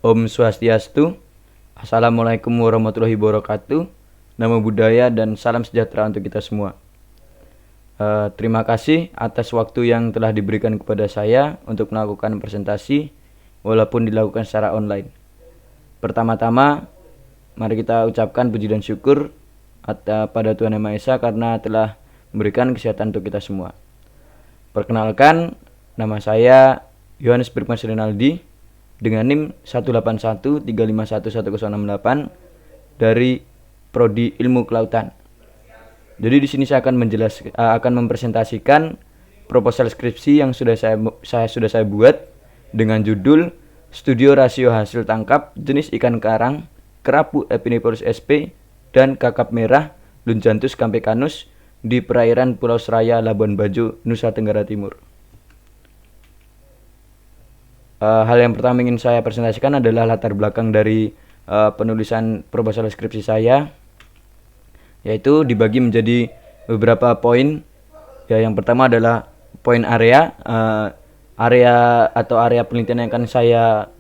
Om Swastiastu. Assalamualaikum warahmatullahi wabarakatuh. Namo Buddhaya dan salam sejahtera untuk kita semua. Terima kasih atas waktu yang telah diberikan kepada saya untuk melakukan presentasi walaupun dilakukan secara online. Pertama-tama, mari kita ucapkan puji dan syukur pada Tuhan Yang Maha Esa karena telah memberikan kesehatan untuk kita semua. Perkenalkan, nama saya Yohanes Birmas Rinaldi dengan NIM 18135111068 dari Prodi Ilmu Kelautan. Jadi di sini saya akan mempresentasikan proposal skripsi yang sudah saya buat dengan judul Studio Rasio Hasil Tangkap Jenis Ikan Karang, Kerapu Epinephrus sp dan Kakap Merah Lunjanthus campecanus di perairan Pulau Seraya, Labuan Bajo, Nusa Tenggara Timur. Hal yang pertama ingin saya presentasikan adalah latar belakang dari penulisan proposal skripsi saya, yaitu dibagi menjadi beberapa poin. Ya, yang pertama adalah poin area penelitian yang akan saya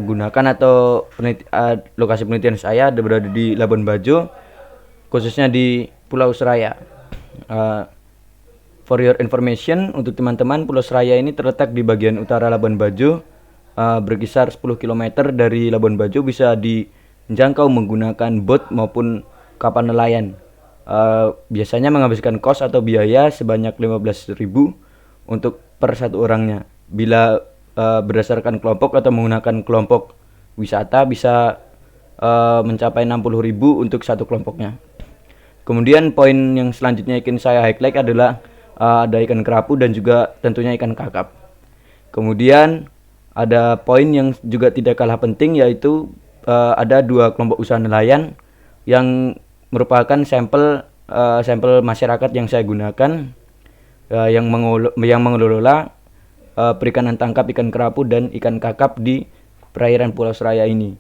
gunakan atau lokasi penelitian saya berada di Labuan Bajo, khususnya di Pulau Seraya. For your information, untuk teman-teman, Pulau Seraya ini terletak di bagian utara Labuan Bajo, berkisar 10 km dari Labuan Bajo, bisa dijangkau menggunakan bot maupun kapal nelayan. Biasanya menghabiskan kos atau biaya sebanyak 15.000 untuk per satu orangnya. Bila berdasarkan kelompok atau menggunakan kelompok wisata bisa mencapai 60.000 untuk satu kelompoknya. Kemudian poin yang selanjutnya ingin saya highlight adalah ada ikan kerapu dan juga tentunya ikan kakap. Kemudian ada poin yang juga tidak kalah penting, yaitu ada dua kelompok usaha nelayan yang merupakan sampel masyarakat yang saya gunakan, yang mengelola perikanan tangkap ikan kerapu dan ikan kakap di perairan Pulau Seraya ini.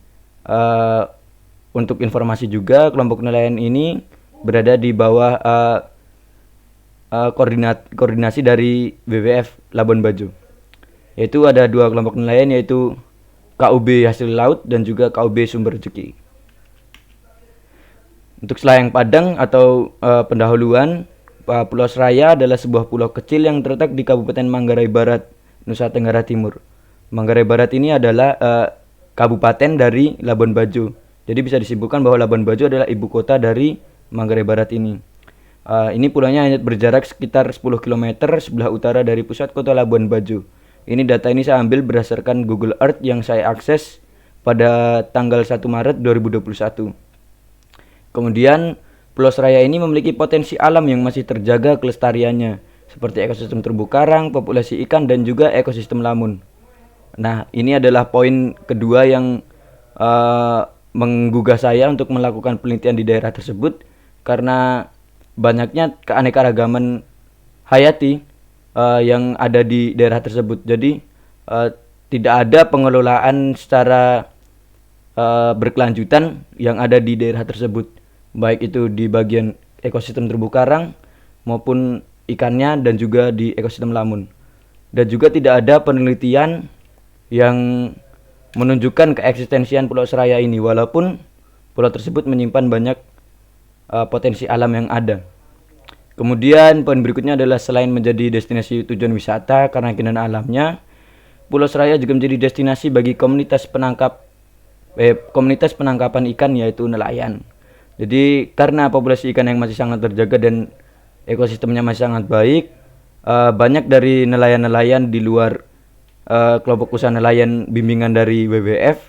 Untuk informasi juga, kelompok nelayan ini berada di bawah koordinasi dari WWF Labuan Bajo. Yaitu ada dua kelompok nelayan, yaitu KUB Hasil Laut dan juga KUB Sumber Rezeki. Untuk Selayang Padang atau pendahuluan, Pulau Seraya adalah sebuah pulau kecil yang terletak di Kabupaten Manggarai Barat, Nusa Tenggara Timur. Manggarai Barat ini adalah kabupaten dari Labuan Bajo. Jadi bisa disimpulkan bahwa Labuan Bajo adalah ibu kota dari Manggarai Barat ini. Ini pulaunya hanya berjarak sekitar 10 km sebelah utara dari pusat kota Labuan Bajo. Data ini saya ambil berdasarkan Google Earth yang saya akses pada tanggal 1 Maret 2021. Kemudian Pulau Seraya ini memiliki potensi alam yang masih terjaga kelestariannya, seperti ekosistem terumbu karang, populasi ikan, dan juga ekosistem lamun. Nah, ini adalah poin kedua yang menggugah saya untuk melakukan penelitian di daerah tersebut, karena banyaknya keanekaragaman hayati yang ada di daerah tersebut. Jadi tidak ada pengelolaan secara berkelanjutan yang ada di daerah tersebut, baik itu di bagian ekosistem terumbu karang maupun ikannya dan juga di ekosistem lamun. Dan juga tidak ada penelitian yang menunjukkan keeksistensian Pulau Seraya ini, walaupun pulau tersebut menyimpan banyak potensi alam yang ada. Kemudian poin berikutnya adalah selain menjadi destinasi tujuan wisata karena keindahan alamnya, Pulau Seraya juga menjadi destinasi bagi komunitas penangkapan ikan, yaitu nelayan. Jadi karena populasi ikan yang masih sangat terjaga dan ekosistemnya masih sangat baik, banyak dari nelayan-nelayan di luar kelompok usaha nelayan bimbingan dari WWF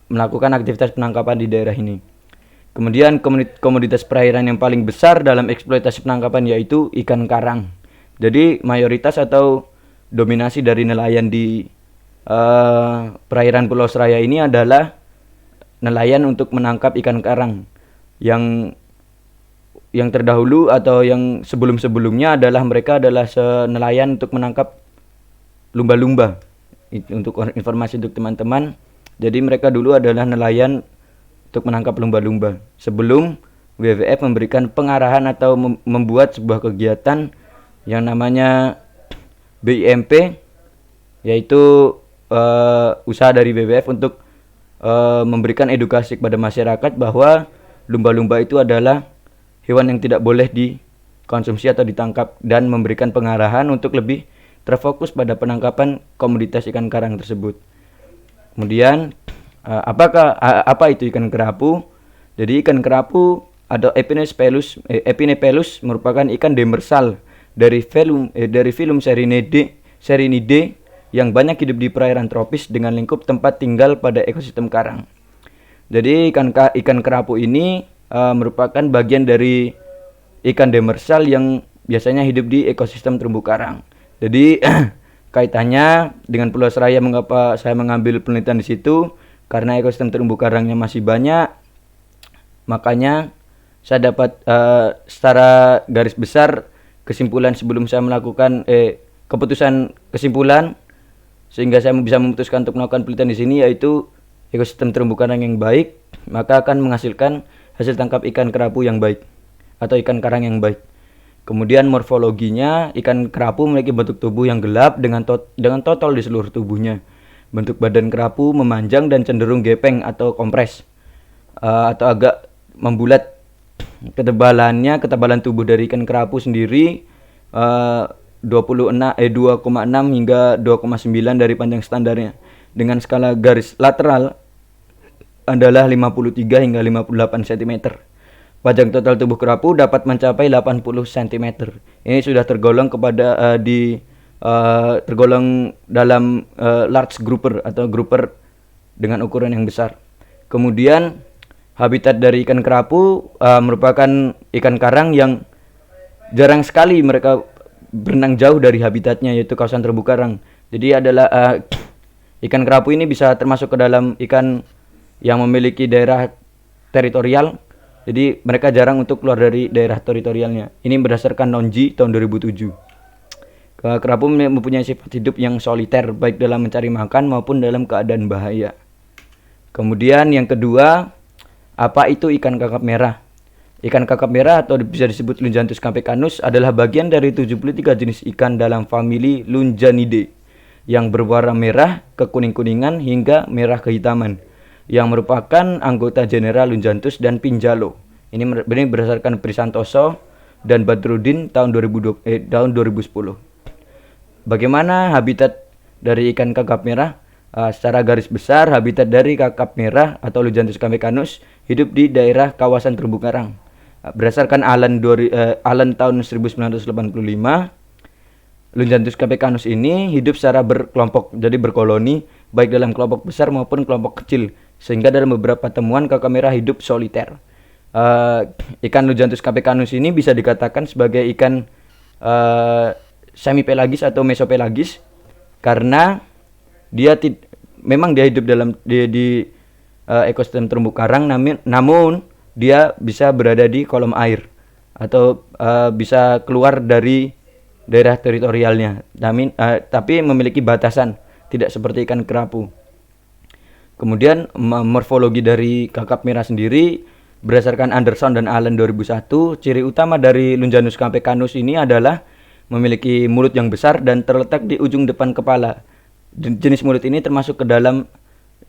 melakukan aktivitas penangkapan di daerah ini. Kemudian komoditas perairan yang paling besar dalam eksploitasi penangkapan yaitu ikan karang. Jadi mayoritas atau dominasi dari nelayan di perairan Pulau Seraya ini adalah nelayan untuk menangkap ikan karang. Yang terdahulu atau yang sebelum-sebelumnya adalah mereka adalah nelayan untuk menangkap lumba-lumba. Untuk informasi untuk teman-teman, jadi mereka dulu adalah nelayan untuk menangkap lumba-lumba sebelum WWF memberikan pengarahan atau membuat sebuah kegiatan yang namanya BIMP, yaitu usaha dari WWF untuk memberikan edukasi kepada masyarakat bahwa lumba-lumba itu adalah hewan yang tidak boleh dikonsumsi atau ditangkap, dan memberikan pengarahan untuk lebih terfokus pada penangkapan komoditas ikan karang tersebut. Kemudian apa itu ikan kerapu? Jadi ikan kerapu atau Epinephelus merupakan ikan demersal dari filum Serinidae yang banyak hidup di perairan tropis dengan lingkup tempat tinggal pada ekosistem karang. Jadi ikan kerapu ini merupakan bagian dari ikan demersal yang biasanya hidup di ekosistem terumbu karang. Jadi kaitannya dengan Pulau Seraya, mengapa saya mengambil penelitian di situ? Karena ekosistem terumbu karangnya masih banyak, makanya saya dapat secara garis besar kesimpulan sebelum saya melakukan kesimpulan, sehingga saya bisa memutuskan untuk melakukan penelitian di sini, yaitu ekosistem terumbu karang yang baik maka akan menghasilkan hasil tangkap ikan kerapu yang baik atau ikan karang yang baik. Kemudian morfologinya, ikan kerapu memiliki bentuk tubuh yang gelap dengan totol di seluruh tubuhnya. Bentuk badan kerapu memanjang dan cenderung gepeng atau kompres atau agak membulat. Ketebalan tubuh dari ikan kerapu sendiri 2,6 hingga 2,9 dari panjang standarnya, dengan skala garis lateral adalah 53 hingga 58 cm. Panjang total tubuh kerapu dapat mencapai 80 cm. Ini sudah tergolong tergolong dalam large grouper atau grouper dengan ukuran yang besar. Kemudian habitat dari ikan kerapu merupakan ikan karang yang jarang sekali mereka berenang jauh dari habitatnya, yaitu kawasan terumbu karang. Jadi adalah ikan kerapu ini bisa termasuk ke dalam ikan yang memiliki daerah teritorial. Jadi mereka jarang untuk keluar dari daerah teritorialnya. Ini berdasarkan Nonji tahun 2007. Kerapu mempunyai sifat hidup yang soliter, baik dalam mencari makan maupun dalam keadaan bahaya. Kemudian yang kedua, apa itu ikan kakap merah? Ikan kakap merah atau bisa disebut Lunjanthus capecanus adalah bagian dari 73 jenis ikan dalam famili Lunjanidae yang berwarna merah, kekuning-kuningan hingga merah kehitaman, yang merupakan anggota general Lunjanthus dan Pinjalo. Ini berdasarkan Prisantoso dan Badruddin tahun 2010. Bagaimana habitat dari ikan kakap merah? Secara garis besar, habitat dari kakap merah atau Lunjanthus capecanus hidup di daerah kawasan terumbu karang. Berdasarkan Allen tahun 1985, Lunjanthus capecanus ini hidup secara berkelompok, jadi berkoloni, baik dalam kelompok besar maupun kelompok kecil, sehingga dalam beberapa temuan kakap merah hidup soliter. Ikan Lunjanthus capecanus ini bisa dikatakan sebagai ikan semipelagis atau mesopelagis, karena memang dia hidup di ekosistem terumbu karang, namun dia bisa berada di kolom air atau bisa keluar dari daerah teritorialnya, tapi memiliki batasan, tidak seperti ikan kerapu. Kemudian morfologi dari kakap merah sendiri berdasarkan Anderson dan Allen 2001, ciri utama dari Lunjanthus capecanus ini adalah memiliki mulut yang besar dan terletak di ujung depan kepala. Jenis mulut ini termasuk ke dalam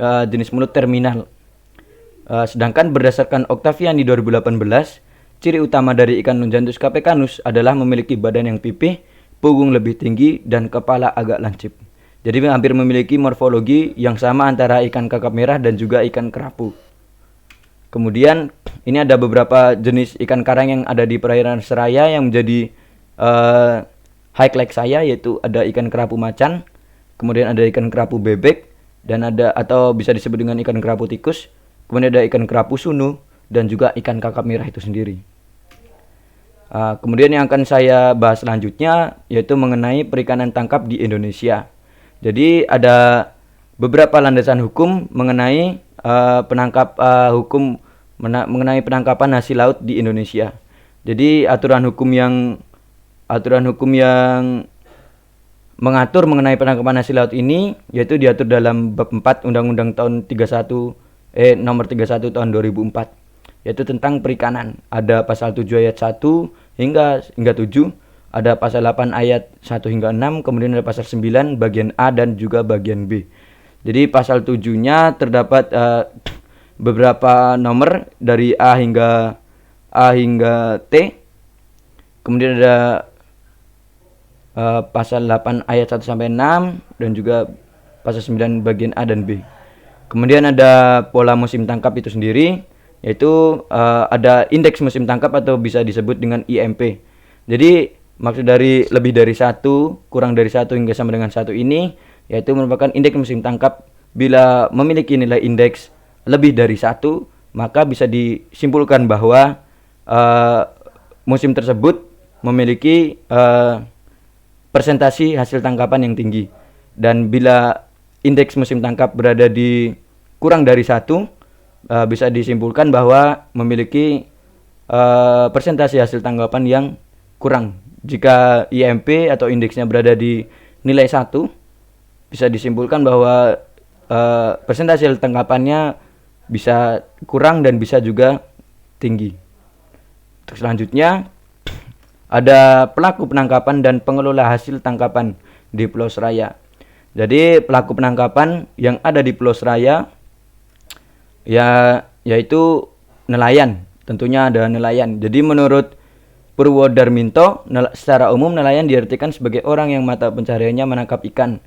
jenis mulut terminal. Sedangkan berdasarkan Octaviani 2018, ciri utama dari ikan Lunjanthus capecanus adalah memiliki badan yang pipih, punggung lebih tinggi, dan kepala agak lancip. Jadi hampir memiliki morfologi yang sama antara ikan kakap merah dan juga ikan kerapu. Kemudian ini ada beberapa jenis ikan karang yang ada di perairan Seraya yang menjadi highlight saya, yaitu ada ikan kerapu macan, kemudian ada ikan kerapu bebek, dan ada atau bisa disebut dengan ikan kerapu tikus, kemudian ada ikan kerapu sunu, dan juga ikan kakap merah itu sendiri. Kemudian yang akan saya bahas selanjutnya yaitu mengenai perikanan tangkap di Indonesia. Jadi ada beberapa landasan hukum mengenai mengenai penangkapan hasil laut di Indonesia. Jadi aturan hukum yang mengatur mengenai penangkapan hasil laut ini yaitu diatur dalam bab 4 Undang-Undang tahun nomor 31 tahun 2004, yaitu tentang perikanan. Ada pasal 7 ayat 1 hingga 7, ada pasal 8 ayat 1 hingga 6, kemudian ada pasal 9 bagian A dan juga bagian B. Jadi pasal 7-nya terdapat beberapa nomor dari A hingga T. Kemudian ada pasal 8 ayat 1 sampai 6 dan juga pasal 9 bagian A dan B. Kemudian ada pola musim tangkap itu sendiri, yaitu ada indeks musim tangkap atau bisa disebut dengan IMP. Jadi maksud dari lebih dari 1, kurang dari 1 hingga sama dengan 1 ini yaitu merupakan indeks musim tangkap. Bila memiliki nilai indeks lebih dari 1, maka bisa disimpulkan bahwa musim tersebut memiliki persentasi hasil tangkapan yang tinggi. Dan bila indeks musim tangkap berada di kurang dari 1, bisa disimpulkan bahwa memiliki persentase hasil tangkapan yang kurang. Jika IMP atau indeksnya berada di nilai 1, bisa disimpulkan bahwa persentase hasil tangkapannya bisa kurang dan bisa juga tinggi. Untuk selanjutnya ada pelaku penangkapan dan pengelola hasil tangkapan di Pulau Seraya. Jadi pelaku penangkapan yang ada di Pulau Seraya yaitu nelayan. Tentunya ada nelayan. Jadi menurut Purwodarminto, secara umum nelayan diartikan sebagai orang yang mata pencahariannya menangkap ikan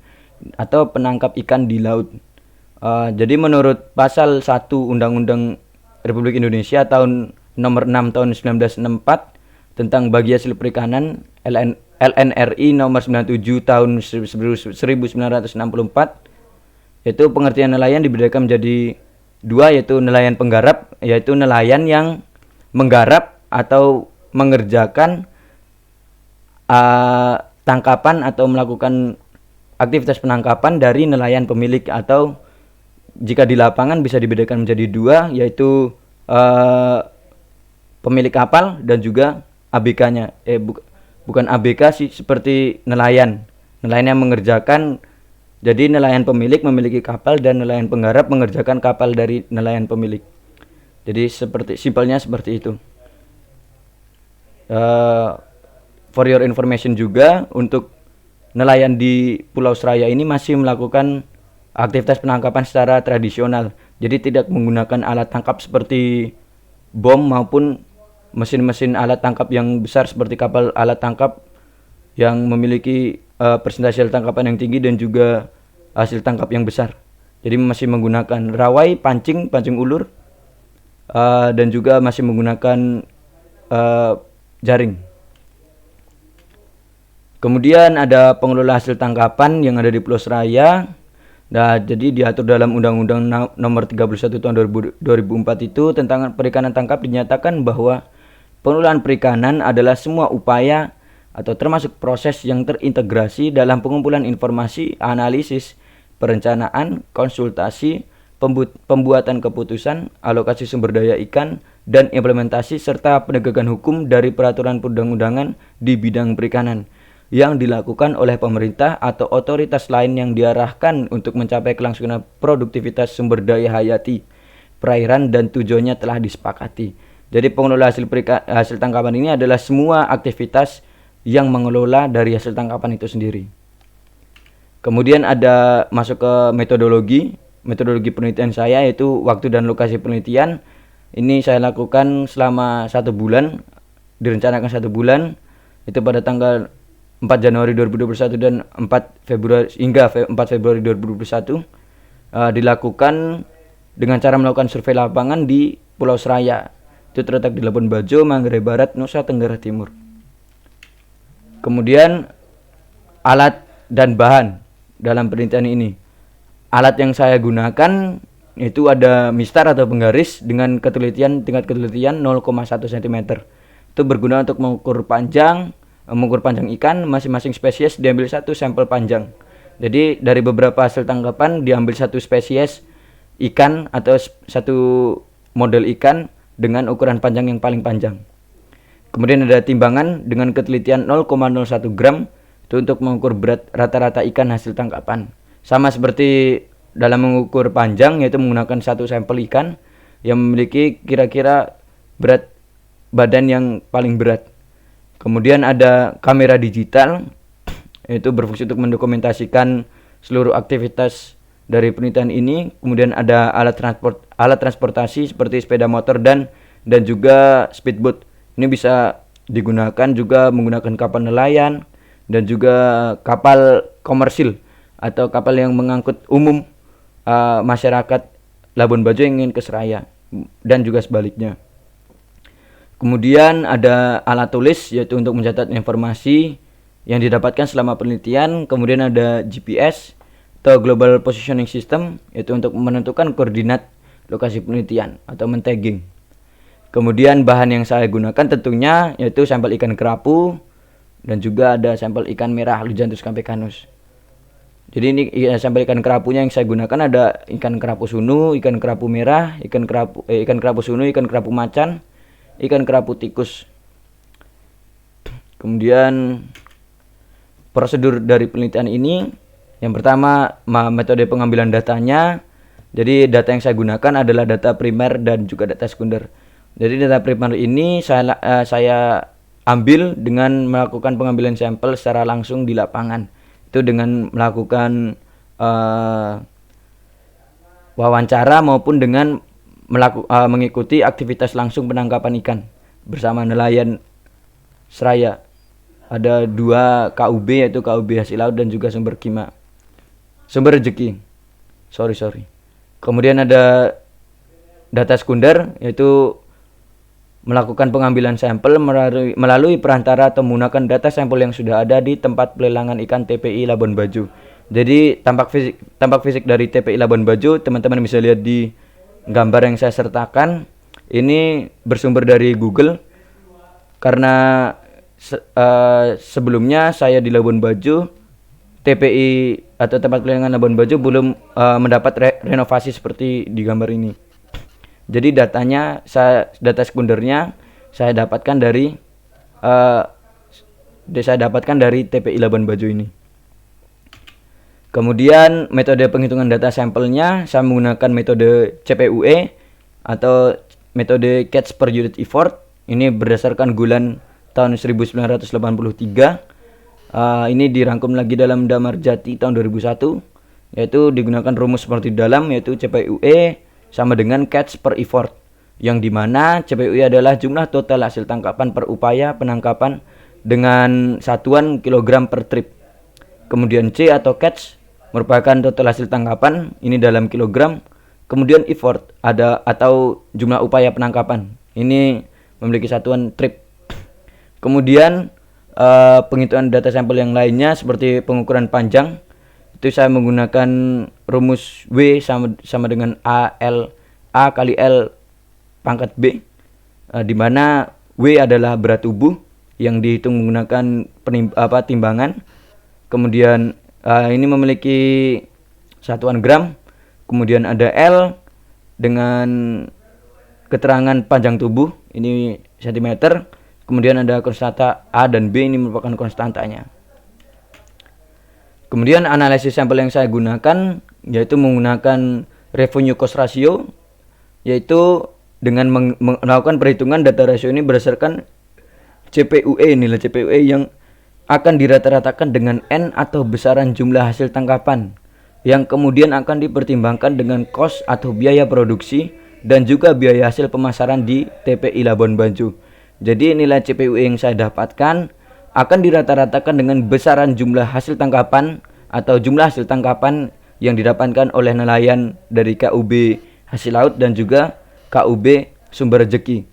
atau penangkap ikan di laut. Jadi menurut pasal 1 Undang-Undang Republik Indonesia tahun nomor 6 tahun 1964 tentang bagi hasil perikanan, LNRI nomor 97 tahun 1964, yaitu pengertian nelayan dibedakan menjadi 2, yaitu nelayan penggarap, yaitu nelayan yang menggarap atau mengerjakan tangkapan atau melakukan aktivitas penangkapan dari nelayan pemilik, atau jika di lapangan bisa dibedakan menjadi 2, yaitu pemilik kapal dan juga ABK-nya. Bukan ABK sih, seperti nelayan yang mengerjakan. Jadi nelayan pemilik memiliki kapal dan nelayan penggarap mengerjakan kapal dari nelayan pemilik. Jadi simpelnya seperti itu. For your information juga, untuk nelayan di Pulau Seraya ini masih melakukan aktivitas penangkapan secara tradisional. Jadi tidak menggunakan alat tangkap seperti bom maupun mesin-mesin alat tangkap yang besar seperti kapal alat tangkap yang memiliki persentase hasil tangkapan yang tinggi dan juga hasil tangkap yang besar. Jadi masih menggunakan rawai, pancing ulur, dan juga masih menggunakan jaring. Kemudian ada pengelola hasil tangkapan yang ada di Pulau Seraya. Nah, jadi diatur dalam Undang-Undang Nomor 31 Tahun 2004 itu tentang perikanan tangkap, dinyatakan bahwa pengelolaan perikanan adalah semua upaya atau termasuk proses yang terintegrasi dalam pengumpulan informasi, analisis, perencanaan, konsultasi, pembuatan keputusan, alokasi sumber daya ikan, dan implementasi serta penegakan hukum dari peraturan perundang-undangan di bidang perikanan yang dilakukan oleh pemerintah atau otoritas lain yang diarahkan untuk mencapai kelangsungan produktivitas sumber daya hayati perairan dan tujuannya telah disepakati. Jadi pengelola hasil tangkapan ini adalah semua aktivitas yang mengelola dari hasil tangkapan itu sendiri. Kemudian ada masuk ke metodologi penelitian saya, yaitu waktu dan lokasi penelitian. Ini saya lakukan selama 1 bulan, direncanakan 1 bulan, itu pada tanggal 4 Januari 2021 dan 4 Februari hingga 4 Februari 2021. Dilakukan dengan cara melakukan survei lapangan di Pulau Seraya. Itu terletak di Labuan Bajo, Manggarai Barat, Nusa Tenggara Timur. Kemudian alat dan bahan dalam penelitian ini. Alat yang saya gunakan itu ada mistar atau penggaris dengan tingkat ketelitian 0,1 cm. Itu berguna untuk mengukur panjang ikan. Masing-masing spesies diambil 1 sampel panjang. Jadi dari beberapa hasil tangkapan diambil 1 spesies ikan atau 1 model ikan dengan ukuran panjang yang paling panjang. Kemudian ada timbangan dengan ketelitian 0,01 gram, itu untuk mengukur berat rata-rata ikan hasil tangkapan. Sama seperti dalam mengukur panjang, yaitu menggunakan 1 sampel ikan yang memiliki kira-kira berat badan yang paling berat. Kemudian ada kamera digital, yaitu berfungsi untuk mendokumentasikan seluruh aktivitas dari penelitian ini. Kemudian ada alat transportasi seperti sepeda motor dan juga speedboat. Ini bisa digunakan juga menggunakan kapal nelayan dan juga kapal komersil atau kapal yang mengangkut umum masyarakat Labuan Bajo yang ingin ke Seraya dan juga sebaliknya. Kemudian ada alat tulis, yaitu untuk mencatat informasi yang didapatkan selama penelitian. Kemudian ada GPS atau Global Positioning System, yaitu untuk menentukan koordinat lokasi penelitian atau men-tagging. Kemudian bahan yang saya gunakan tentunya yaitu sampel ikan kerapu dan juga ada sampel ikan merah Lujanthus campecanus. Jadi ini sampel ikan kerapunya yang saya gunakan ada ikan kerapu sunu, ikan kerapu merah, ikan kerapu sunu, ikan kerapu macan, ikan kerapu tikus. Kemudian prosedur dari penelitian ini, yang pertama metode pengambilan datanya. Jadi data yang saya gunakan adalah data primer dan juga data sekunder. Jadi data primer ini saya ambil dengan melakukan pengambilan sampel secara langsung di lapangan. Itu dengan melakukan wawancara maupun dengan mengikuti aktivitas langsung penangkapan ikan bersama nelayan Seraya. Ada 2 KUB, yaitu KUB Hasil Laut dan juga Sumber Rejeki. Sorry. Kemudian ada data sekunder, yaitu melakukan pengambilan sampel melalui perantara atau menggunakan data sampel yang sudah ada di tempat pelelangan ikan TPI Labuan Bajo. Jadi tampak fisik dari TPI Labuan Bajo teman-teman bisa lihat di gambar yang saya sertakan. Ini bersumber dari Google karena sebelumnya saya di Labuan Bajo, TPI atau tempat pelelangan Labuan Bajo belum mendapat renovasi seperti di gambar ini. Jadi data sekundernya saya dapatkan dari TPI Labuan Bajo ini. Kemudian metode penghitungan data sampelnya saya menggunakan metode CPUE atau metode Catch per Unit Effort. Ini berdasarkan Gulan tahun 1983. Ini dirangkum lagi dalam Damar Jati tahun 2001, yaitu digunakan rumus seperti dalam, yaitu CPUE sama dengan catch per effort, yang dimana CPUE adalah jumlah total hasil tangkapan per upaya penangkapan dengan satuan kilogram per trip. Kemudian C atau catch merupakan total hasil tangkapan, ini dalam kilogram. Kemudian effort atau jumlah upaya penangkapan, ini memiliki satuan trip. Kemudian penghitungan data sampel yang lainnya seperti pengukuran panjang, itu saya menggunakan rumus W sama dengan A kali L pangkat B, di mana W adalah berat tubuh yang dihitung menggunakan timbangan. Kemudian ini memiliki satuan gram. Kemudian ada L dengan keterangan panjang tubuh, ini cm. Kemudian ada konstanta A dan B, ini merupakan konstantanya. Kemudian analisis sampel yang saya gunakan yaitu menggunakan revenue cost ratio, yaitu dengan melakukan perhitungan data rasio ini berdasarkan CPUE, nilai CPUE yang akan dirata-ratakan dengan N atau besaran jumlah hasil tangkapan, yang kemudian akan dipertimbangkan dengan cost atau biaya produksi dan juga biaya hasil pemasaran di TPI Labuan Bajo. Jadi nilai CPUE yang saya dapatkan akan dirata-ratakan dengan besaran jumlah hasil tangkapan atau jumlah hasil tangkapan yang didapatkan oleh nelayan dari KUB Hasil Laut dan juga KUB Sumber Rejeki.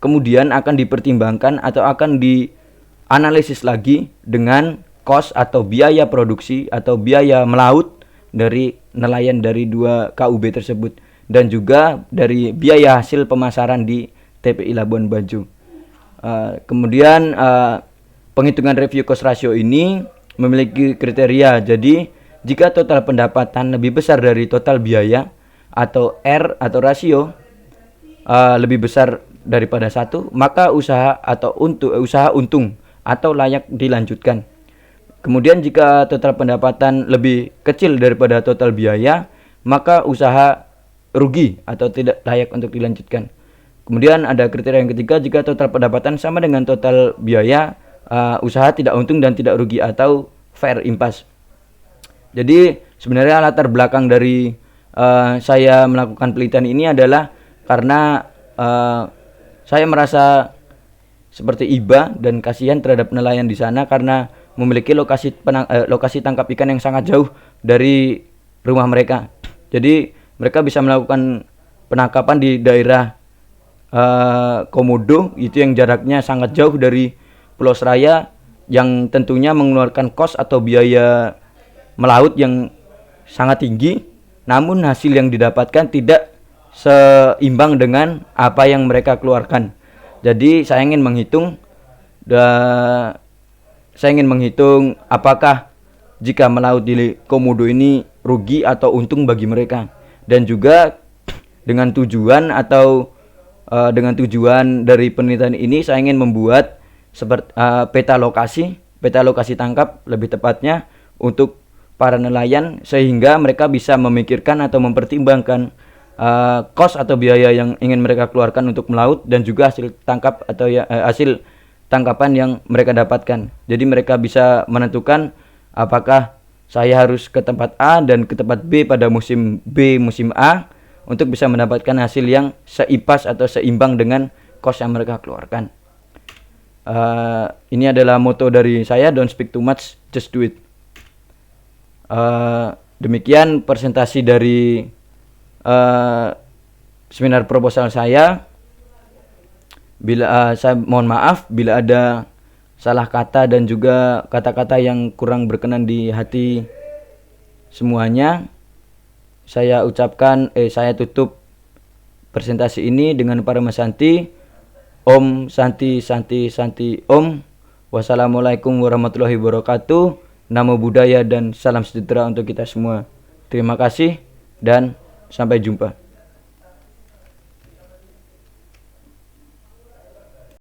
Kemudian akan dipertimbangkan atau akan dianalisis lagi dengan cost atau biaya produksi atau biaya melaut dari nelayan dari 2 KUB tersebut dan juga dari biaya hasil pemasaran di TPI Labuan Bajo. Kemudian penghitungan review cost ratio ini memiliki kriteria. Jadi jika total pendapatan lebih besar dari total biaya atau R atau rasio lebih besar daripada 1, maka usaha untung atau layak dilanjutkan. Kemudian jika total pendapatan lebih kecil daripada total biaya, maka usaha rugi atau tidak layak untuk dilanjutkan. Kemudian ada kriteria yang ketiga, jika total pendapatan sama dengan total biaya, usaha tidak untung dan tidak rugi atau fair impasse. Jadi Sebenarnya latar belakang dari saya melakukan penelitian ini adalah karena saya merasa seperti iba dan kasihan terhadap nelayan di sana karena memiliki lokasi tangkap ikan yang sangat jauh dari rumah mereka. Jadi mereka bisa melakukan penangkapan di daerah Komodo, itu yang jaraknya sangat jauh dari Pulau Seraya, yang tentunya mengeluarkan kos atau biaya melaut yang sangat tinggi, namun hasil yang didapatkan tidak seimbang dengan apa yang mereka keluarkan. Jadi saya ingin menghitung apakah jika melaut di Komodo ini rugi atau untung bagi mereka, dan juga dengan tujuan dari penelitian ini saya ingin membuat peta lokasi tangkap lebih tepatnya untuk para nelayan, sehingga mereka bisa memikirkan atau mempertimbangkan kos atau biaya yang ingin mereka keluarkan untuk melaut, dan juga hasil tangkapan yang mereka dapatkan. Jadi mereka bisa menentukan apakah saya harus ke tempat A dan ke tempat B pada musim B, musim A, untuk bisa mendapatkan hasil yang seipas atau seimbang dengan kos yang mereka keluarkan. Ini adalah moto dari saya, don't speak too much, just do it. Demikian presentasi dari seminar proposal saya. Saya mohon maaf bila ada salah kata dan juga kata-kata yang kurang berkenan di hati semuanya. Saya tutup presentasi ini dengan Parama Santi. Om Santi Santi Santi Om. Wassalamualaikum warahmatullahi wabarakatuh. Namo Buddhaya dan salam sejahtera untuk kita semua. Terima kasih dan sampai jumpa.